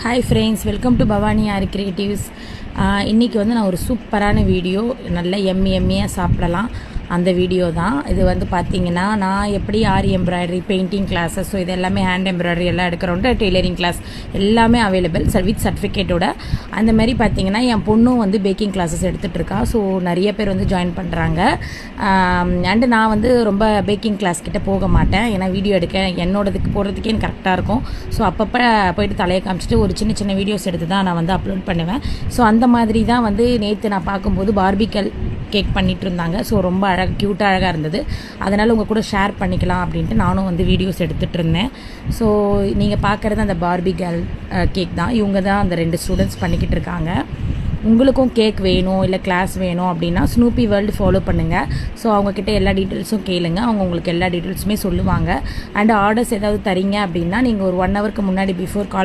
Hi friends, welcome to Bhavani aari creatives. இன்றைக்கி வந்து நான் ஒரு சூப்பரான வீடியோ, நல்ல எம்மியாக சாப்பிடலாம் அந்த வீடியோ தான் இது. வந்து பார்த்திங்கன்னா, நான் எப்படி ஆரி எம்ப்ராய்டரி, பெயிண்டிங் கிளாஸஸ், ஸோ இது எல்லாமே ஹேண்ட் எம்ப்ராய்டரி எல்லாம் எடுக்கிறோன்ட்டு டெய்லரிங் கிளாஸ் எல்லாமே அவைலபிள் வித் சர்டிஃபிகேட்டோட. அந்த மாதிரி பார்த்திங்கன்னா என் பொண்ணும் வந்து பேக்கிங் கிளாஸஸ் எடுத்துகிட்ருக்கா. ஸோ நிறைய பேர் வந்து ஜாயின் பண்ணுறாங்க. அண்டு நான் வந்து ரொம்ப பேக்கிங் கிளாஸ் கிட்டே போக மாட்டேன், ஏன்னா வீடியோ எடுக்க என்னோடதுக்கு போகிறதுக்கே எனக்கு கரெக்டாக இருக்கும். ஸோ அப்பப்போ போயிட்டு தலையை காமிச்சிட்டு ஒரு சின்ன சின்ன வீடியோஸ் எடுத்து தான் நான் வந்து அப்லோட் பண்ணுவேன். ஸோ அந்த மாதிரி தான் வந்து நேற்று நான் பார்க்கும்போது பார்பிகல் கேக் பண்ணிகிட்டு இருந்தாங்க. ஸோ ரொம்ப க்யூட்டாக அழகாக இருந்தது. அதனால் உங்கள் கூட ஷேர் பண்ணிக்கலாம் அப்படின்ட்டு நானும் வந்து வீடியோஸ் எடுத்துகிட்டு இருந்தேன். ஸோ நீங்கள் பார்க்குறது அந்த பார்பிகல் கேக் தான். இவங்க தான் அந்த 2 ஸ்டூடெண்ட்ஸ் பண்ணிக்கிட்டு இருக்காங்க. உங்களுக்கும் கேக் வேணும் இல்லை கிளாஸ் வேணும் அப்படின்னா ஸ்னூப்பி வேர்ல்டு ஃபாலோ பண்ணுங்கள். ஸோ அவங்கக்கிட்ட எல்லா டீட்டெயில்ஸும் கேளுங்க, அவங்க உங்களுக்கு எல்லா டீட்டெயில்ஸுமே சொல்லுவாங்க. அண்ட் ஆர்டர்ஸ் ஏதாவது தரீங்க அப்படின்னா நீங்கள் ஒரு 1 ஹவருக்கு முன்னாடி பிஃபோர் கால்